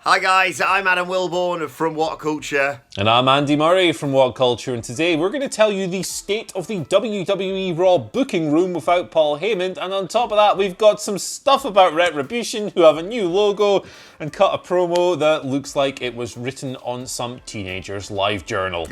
Hi guys, I'm Adam Wilborn from WhatCulture. And I'm Andy Murray from WhatCulture, and today we're going to tell you the state of the WWE Raw booking room without Paul Heyman, and on top of that we've got some stuff about Retribution, who have a new logo and cut a promo that looks like it was written on some teenager's live journal.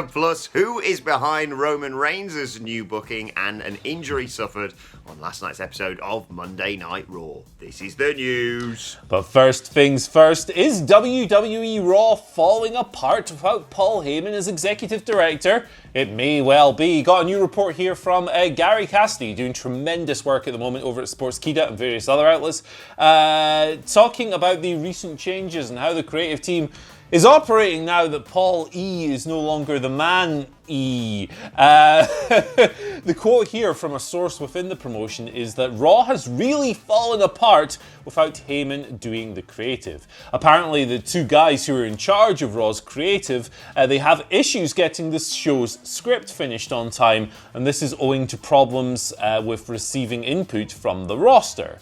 Plus, who is behind Roman Reigns' new booking and an injury suffered on last night's episode of Monday Night Raw. This is the news. But first things first, is WWE Raw falling apart without Paul Heyman as executive director? It may well be. Got a new report here from Gary Cassidy, doing tremendous work at the moment over at Sportskeeda and various other outlets, talking about the recent changes and how the creative team is operating now that Paul E is no longer the man E. The quote here from a source within the promotion is that Raw has really fallen apart without Heyman doing the creative. Apparently the two guys who are in charge of Raw's creative, they have issues getting the show's script finished on time, and this is owing to problems with receiving input from the roster.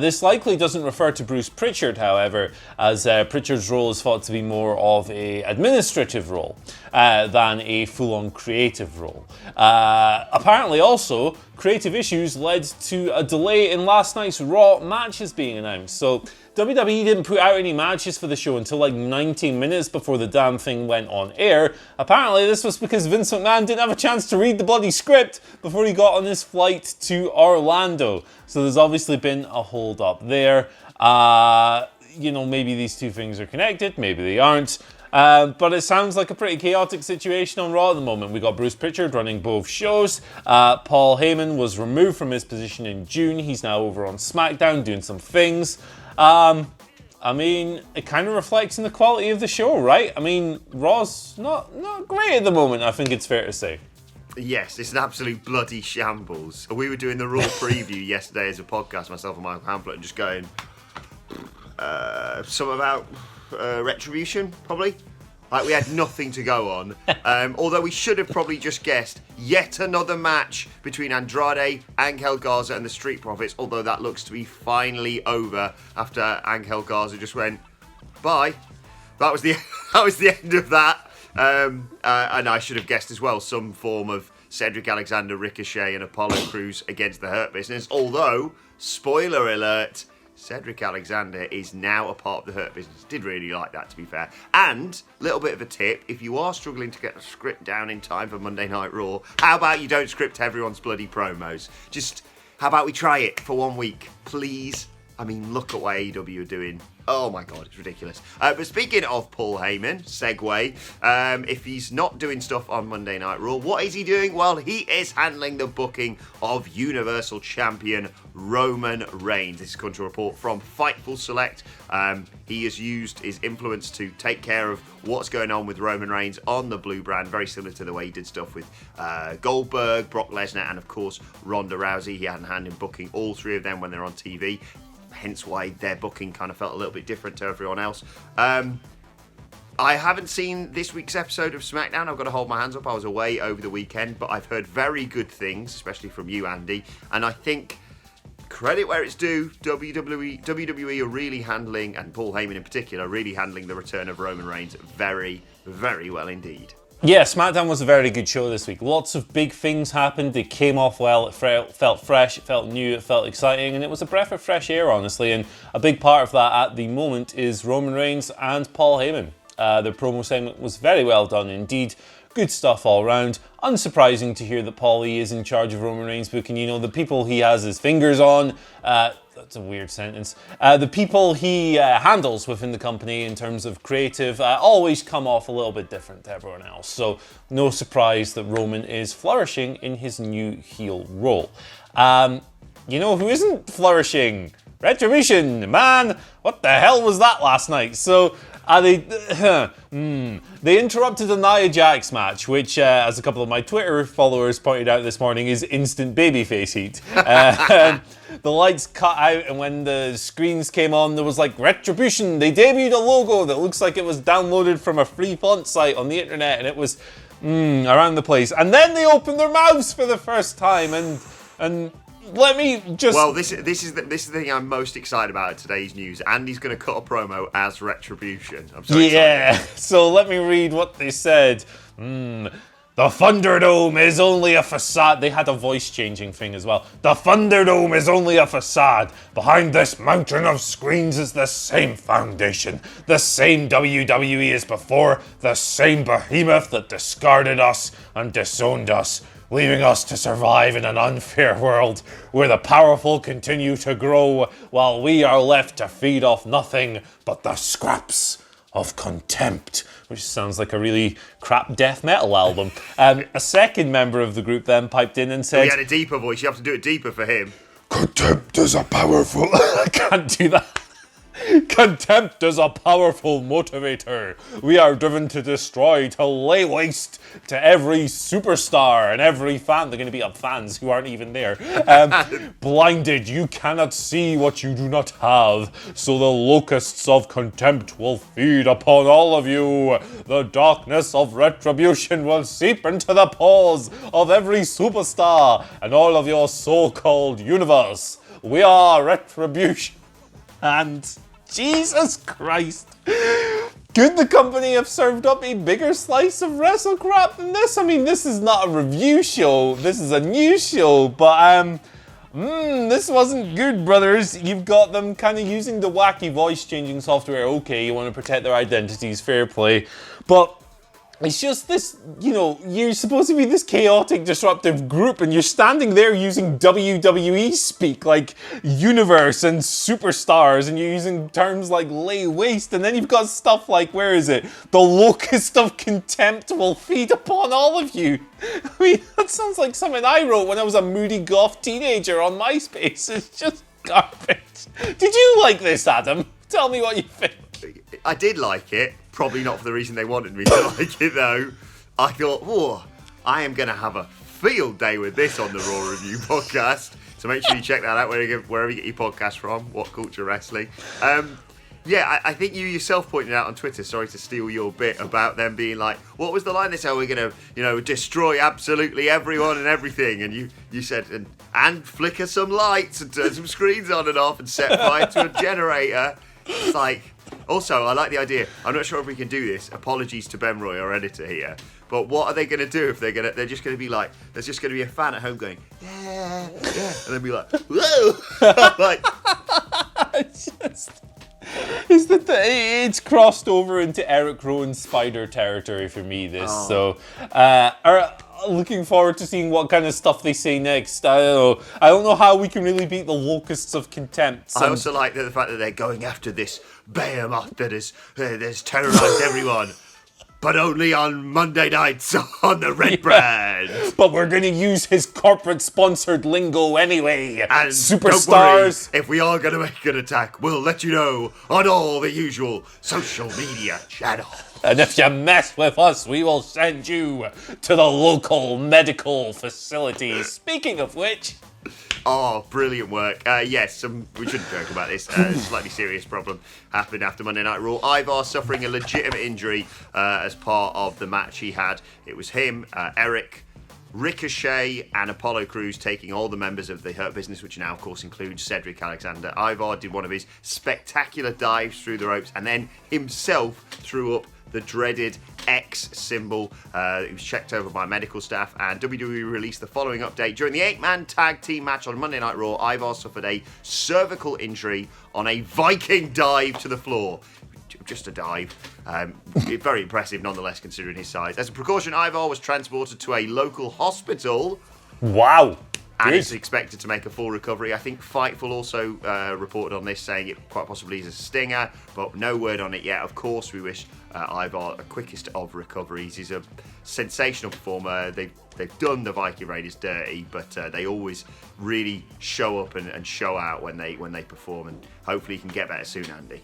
This likely doesn't refer to Bruce Pritchard, however, as Pritchard's role is thought to be more of an administrative role than a full-on creative role. Apparently also, creative issues led to a delay in last night's Raw matches being announced. So WWE didn't put out any matches for the show until like 19 minutes before the damn thing went on air. Apparently this was because Vince McMahon didn't have a chance to read the bloody script before he got on his flight to Orlando. So there's obviously been a hold up there. Maybe these two things are connected, maybe they aren't. But it sounds like a pretty chaotic situation on Raw at the moment. We got Bruce Pritchard running both shows. Paul Heyman was removed from his position in June. He's now over on SmackDown doing some things. It kind of reflects in the quality of the show, right? Raw's not great at the moment, I think it's fair to say. Yes, it's an absolute bloody shambles. We were doing the Raw preview yesterday as a podcast, myself and Michael Hamlet, and just going, something about Retribution, probably. Like, we had nothing to go on. Although we should have probably just guessed yet another match between Andrade, Angel Garza and the Street Profits, although that looks to be finally over after Angel Garza just went, bye. That was the end of that. And I should have guessed as well some form of Cedric Alexander, Ricochet and Apollo Crews against the Hurt Business. Although, spoiler alert, Cedric Alexander is now a part of the Hurt Business. Did really like that, to be fair. And, little bit of a tip, if you are struggling to get the script down in time for Monday Night Raw, how about you don't script everyone's bloody promos? Just, how about we try it for 1 week, please? Look at what AEW are doing. Oh my God, it's ridiculous. But speaking of Paul Heyman, segue, if he's not doing stuff on Monday Night Raw, what is he doing? Well, he is handling the booking of Universal Champion Roman Reigns. This is going to report from Fightful Select. He has used his influence to take care of what's going on with Roman Reigns on the Blue brand, very similar to the way he did stuff with Goldberg, Brock Lesnar, and of course Ronda Rousey. He had a hand in booking all three of them when they're on TV. Hence why their booking kind of felt a little bit different to everyone else. I haven't seen this week's episode of SmackDown. I've got to hold my hands up. I was away over the weekend, but I've heard very good things, especially from you, Andy. And I think, credit where it's due, WWE are really handling, and Paul Heyman in particular, really handling the return of Roman Reigns very, very well indeed. Yeah, SmackDown was a very good show this week. Lots of big things happened. They came off well. It felt fresh. It felt new. It felt exciting. And it was a breath of fresh air, honestly. And a big part of that at the moment is Roman Reigns and Paul Heyman. The promo segment was very well done indeed. Good stuff all round. Unsurprising to hear that Paul E is in charge of Roman Reigns booking. The people he has his fingers on. That's a weird sentence. The people he handles within the company in terms of creative always come off a little bit different to everyone else. So no surprise that Roman is flourishing in his new heel role. Who isn't flourishing? Retribution, man. What the hell was that last night? So they interrupted a Nia Jax match, which, as a couple of my Twitter followers pointed out this morning, is instant babyface heat. The lights cut out, and when the screens came on, there was like Retribution. They debuted a logo that looks like it was downloaded from a free font site on the internet, and it was around the place. And then they opened their mouths for the first time, and let me just... Well, this is the thing I'm most excited about at today's news. Andy's going to cut a promo as Retribution. I'm so excited. So let me read what they said. The Thunderdome is only a facade. They had a voice-changing thing as well. The Thunderdome is only a facade. Behind this mountain of screens is the same foundation. The same WWE as before. The same behemoth that discarded us and disowned us, leaving us to survive in an unfair world where the powerful continue to grow while we are left to feed off nothing but the scraps of contempt, which sounds like a really crap death metal album. A second member of the group then piped in and said... He had a deeper voice. You have to do it deeper for him. Contempt is a powerful... I can't do that. Contempt is a powerful motivator. We are driven to destroy, to lay waste to every superstar and every fan. They're going to be up fans who aren't even there. Blinded, you cannot see what you do not have. So the locusts of contempt will feed upon all of you. The darkness of retribution will seep into the pores of every superstar and all of your so-called universe. We are retribution. And Jesus Christ. Could the company have served up a bigger slice of wrestle crap than this? I mean, this is not a review show. This is a news show. But, this wasn't good, brothers. You've got them kind of using the wacky voice-changing software. Okay, you want to protect their identities. Fair play. But... it's just this, you're supposed to be this chaotic, disruptive group, and you're standing there using WWE speak, like universe and superstars, and you're using terms like lay waste, and then you've got stuff like, where is it? The locust of contempt will feed upon all of you. I mean, that sounds like something I wrote when I was a moody goth teenager on MySpace. It's just garbage. Did you like this, Adam? Tell me what you think. I did like it. Probably not for the reason they wanted me to like it, though. I thought, whoa, I am going to have a field day with this on the Raw Review podcast. So make sure you check that out wherever you get your podcast from, WhatCulture Wrestling. I think you yourself pointed out on Twitter, sorry to steal your bit, about them being like, what was the line they said? We're going to, destroy absolutely everyone and everything. And you said, and flicker some lights and turn some screens on and off and set fire to a generator. It's like... Also, I like the idea. I'm not sure if we can do this. Apologies to Ben Roy, our editor here. But what are they going to do if they're just going to be like, there's just going to be a fan at home going, yeah, yeah, and then be like, whoa, like. It's crossed over into Eric Rowan's Spider territory for me. So, looking forward to seeing what kind of stuff they say next. I don't know how we can really beat the locusts of contempt. I also like the fact that they're going after this behemoth that has terrorised everyone, but only on Monday nights on the Red Brand. But we're going to use his corporate-sponsored lingo anyway. And superstars. Don't worry, if we are going to make an attack, we'll let you know on all the usual social media channels. And if you mess with us, we will send you to the local medical facility. Speaking of which... Oh, brilliant work. Yes, we shouldn't joke about this. Slightly serious problem happened after Monday Night Raw. Ivar suffering a legitimate injury as part of the match he had. It was him, Eric, Ricochet, and Apollo Crews taking all the members of the Hurt Business, which now, of course, includes Cedric Alexander. Ivar did one of his spectacular dives through the ropes and then himself threw up the dreaded X symbol. It was checked over by medical staff, and WWE released the following update. During the 8-man tag team match on Monday Night Raw, Ivar suffered a cervical injury on a Viking dive to the floor. Just a dive. Very impressive nonetheless, considering his size. As a precaution, Ivar was transported to a local hospital. Wow. And is expected to make a full recovery. I think Fightful also reported on this, saying it quite possibly is a stinger, but no word on it yet. Of course, we wish Ivar a quickest of recoveries. He's a sensational performer. They've done the Viking Raiders dirty, but they always really show up and show out when they perform, and hopefully he can get better soon, Andy.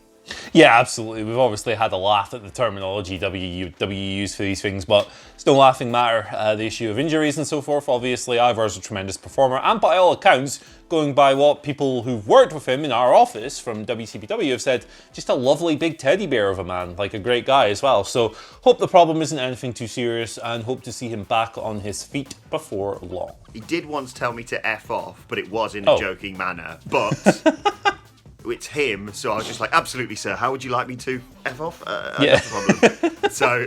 Yeah, absolutely. We've obviously had a laugh at the terminology WWE use for these things, but it's no laughing matter. The issue of injuries and so forth. Obviously, Ivar's a tremendous performer, and by all accounts, going by what people who've worked with him in our office from WCPW have said, just a lovely big teddy bear of a man, like a great guy as well. So, hope the problem isn't anything too serious, and hope to see him back on his feet before long. He did once tell me to F off, but it was in a joking manner. But it's him, so I was just like, absolutely, sir. How would you like me to F off? Yeah. That's the problem. So,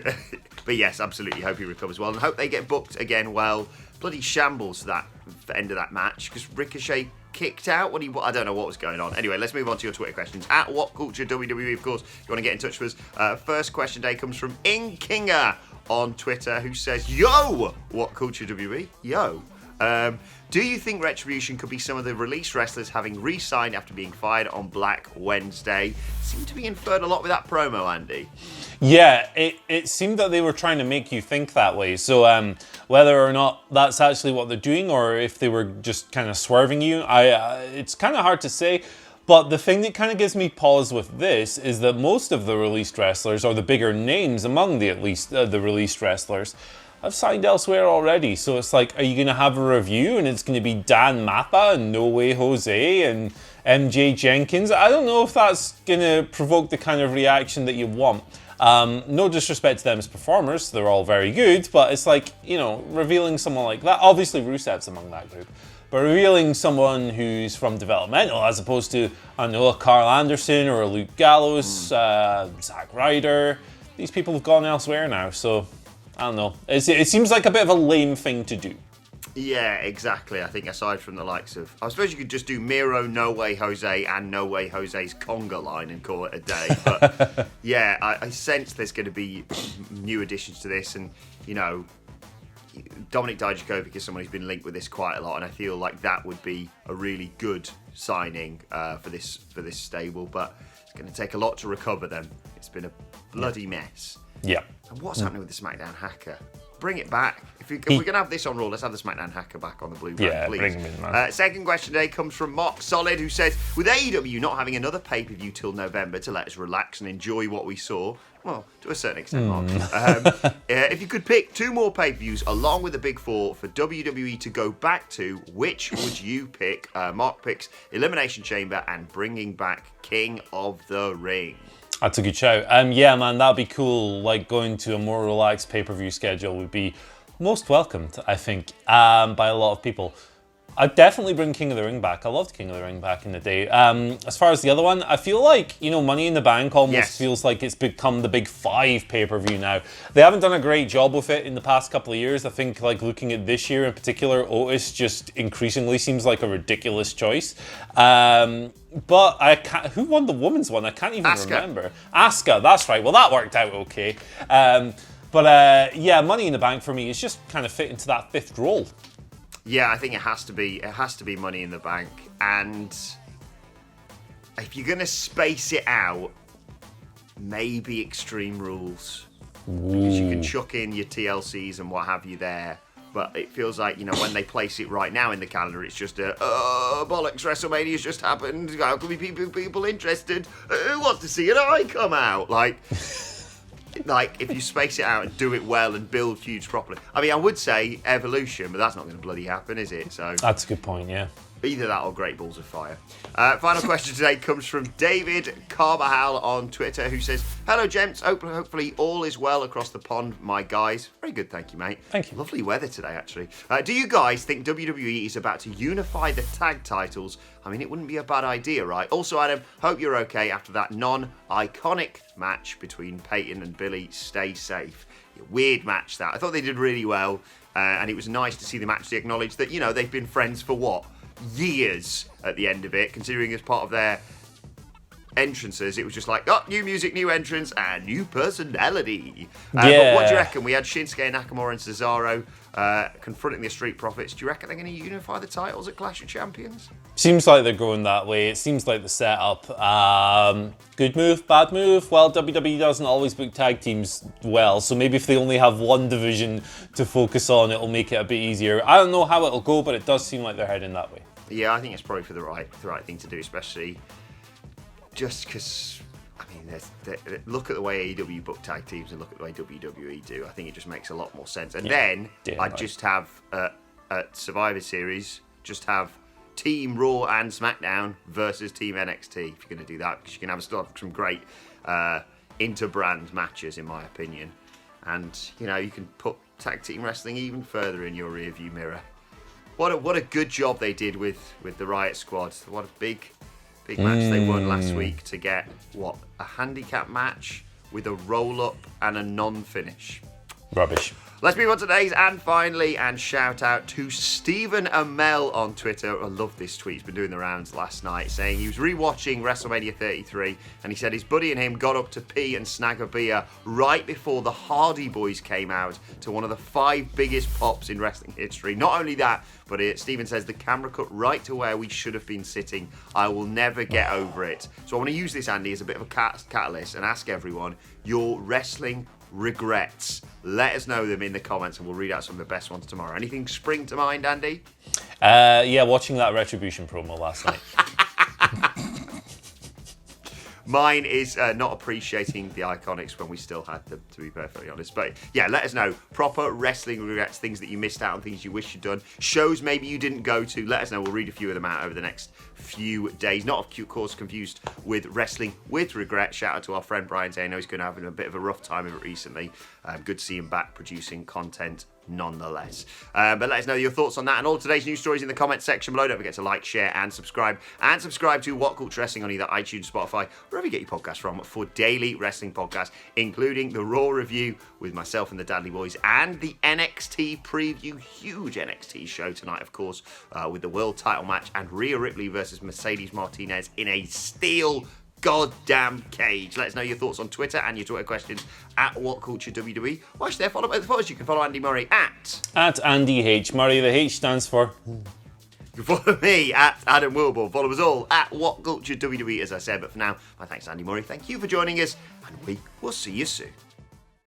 but yes, absolutely. Hope he recovers well, and hope they get booked again well. Bloody shambles that end of that match, because Ricochet kicked out when I don't know what was going on. Anyway, let's move on to your Twitter questions. At WhatCulture WWE, of course, if you want to get in touch with us. First question today comes from Inkinger on Twitter, who says, yo, WhatCulture WWE, yo. Do you think Retribution could be some of the released wrestlers having re-signed after being fired on Black Wednesday? Seemed to be inferred a lot with that promo, Andy. Yeah, it seemed that they were trying to make you think that way. So whether or not that's actually what they're doing, or if they were just kind of swerving you, it's kind of hard to say. But the thing that kind of gives me pause with this is that most of the released wrestlers, or the bigger names among the released wrestlers, I've signed elsewhere already. So it's like, are you going to have a review and it's going to be Dan Mappa and No Way Jose and MJ Jenkins? I don't know if that's going to provoke the kind of reaction that you want. No disrespect to them as performers, they're all very good, but it's like, revealing someone like that, obviously Rusev's among that group, but revealing someone who's from developmental as opposed to, I don't know, a Carl Anderson or a Luke Gallows, Zack Ryder, these people have gone elsewhere now, so I don't know. It seems like a bit of a lame thing to do. Yeah, exactly. I think aside from the likes of... I suppose you could just do Miro, No Way Jose, and No Way Jose's conga line and call it a day. But yeah, I sense there's going to be new additions to this. And, Dominic Dijakovic is someone who's been linked with this quite a lot. And I feel like that would be a really good signing for this stable. But it's going to take a lot to recover them. It's been a bloody mess. Yeah. And what's happening with the SmackDown hacker? Bring it back. If we're going to have this on Raw, let's have the SmackDown hacker back on the blue brand, please. Bring him in, man. Second question today comes from Mark Solid, who says, with AEW not having another pay-per-view till November to let us relax and enjoy what we saw, well, to a certain extent, Mark, if you could pick 2 more pay-per-views along with the Big 4 for WWE to go back to, which would you pick? Mark picks Elimination Chamber and bringing back King of the Ring. That's a good shout. Yeah, man, that'd be cool. Like, going to a more relaxed pay-per-view schedule would be most welcomed, I think, by a lot of people. I'd definitely bring King of the Ring back. I loved King of the Ring back in the day. As far as the other one, I feel like, Money in the Bank almost feels like it's become the big 5 pay-per-view now. They haven't done a great job with it in the past couple of years. I think, like, looking at this year in particular, Otis just increasingly seems like a ridiculous choice. But I can't... Who won the women's one? I can't even remember. Asuka, that's right. Well, that worked out okay. Yeah, Money in the Bank for me is just kind of fit into that 5th role. Yeah, I think it has to be. It has to be Money in the Bank. And if you're going to space it out, maybe Extreme Rules. Because you can chuck in your TLCs and what have you there. But it feels like, when they place it right now in the calendar, it's just bollocks, WrestleMania's just happened. How can we people interested? Who wants to see an eye come out? Like, if you space it out and do it well and build feuds properly. I mean, I would say Evolution, but that's not going to bloody happen, is it? So that's a good point, yeah. Either that or Great Balls of Fire. Final question today comes from David Carvajal on Twitter, who says, hello, gents. Hopefully all is well across the pond, my guys. Very good, thank you, mate. Thank you. Lovely weather today, actually. Do you guys think WWE is about to unify the tag titles? I mean, it wouldn't be a bad idea, right? Also, Adam, hope you're okay after that non-iconic match between Peyton and Billy. Stay safe. Weird match, that. I thought they did really well, and it was nice to see them actually acknowledge that, they've been friends for what? Years at the end of it, considering as part of their entrances, it was just like, new music, new entrance, and new personality. But what do you reckon? We had Shinsuke Nakamura and Cesaro confronting the Street Profits. Do you reckon they're going to unify the titles at Clash of Champions? Seems like they're going that way. It seems like the setup. Good move, bad move? Well, WWE doesn't always book tag teams well, so maybe if they only have one division to focus on, it'll make it a bit easier. I don't know how it'll go, but it does seem like they're heading that way. Yeah, I think it's probably for the right thing to do, especially just because, I look at the way AEW book tag teams and look at the way WWE do. I think it just makes a lot more sense. And then I'd just have at Survivor Series, just have Team Raw and SmackDown versus Team NXT if you're going to do that, because you can still have some great inter-brand matches, in my opinion. And you can put tag team wrestling even further in your rearview mirror. What a good job they did with the Riot Squad. What a big match they won last week to get a handicap match with a roll-up and a non-finish. Rubbish. Let's move on to today's and finally, and shout out to Stephen Amell on Twitter. I love this tweet. He's been doing the rounds last night, saying he was rewatching WrestleMania 33 and he said his buddy and him got up to pee and snag a beer right before the Hardy Boys came out to one of the 5 biggest pops in wrestling history. Not only that, but Stephen says the camera cut right to where we should have been sitting. I will never get over it. So I want to use this, Andy, as a bit of a catalyst and ask everyone your wrestling regrets. Let us know them in the comments and we'll read out some of the best ones tomorrow. Anything spring to mind, Andy? Watching that Retribution promo last night. Mine is not appreciating the Iconics when we still had them, to be perfectly honest. But yeah, let us know. Proper wrestling regrets, things that you missed out on, things you wish you'd done, shows maybe you didn't go to. Let us know. We'll read a few of them out over the next few days. Not, of course, confused with wrestling with regret. Shout out to our friend Brian saying, I know he's going to have a bit of a rough time of it recently. Good to see him back producing content nonetheless. But let us know your thoughts on that and all today's news stories in the comments section below. Don't forget to like, share and subscribe. And subscribe to What Culture Wrestling on either iTunes, Spotify, wherever you get your podcasts from, for daily wrestling podcasts, including the Raw review with myself and the Dudley Boys and the NXT preview. Huge NXT show tonight, of course, with the world title match and Rhea Ripley versus Mercedes Martinez in a steel goddamn cage. Let us know your thoughts on Twitter and your Twitter questions at WhatCultureWWE. Watch there, follow both of us. You can follow Andy Murray at Andy H. Murray. The H stands for... You can follow me at Adam Wilborn. Follow us all at WhatCultureWWE, as I said. But for now, my thanks to Andy Murray. Thank you for joining us, and we will see you soon.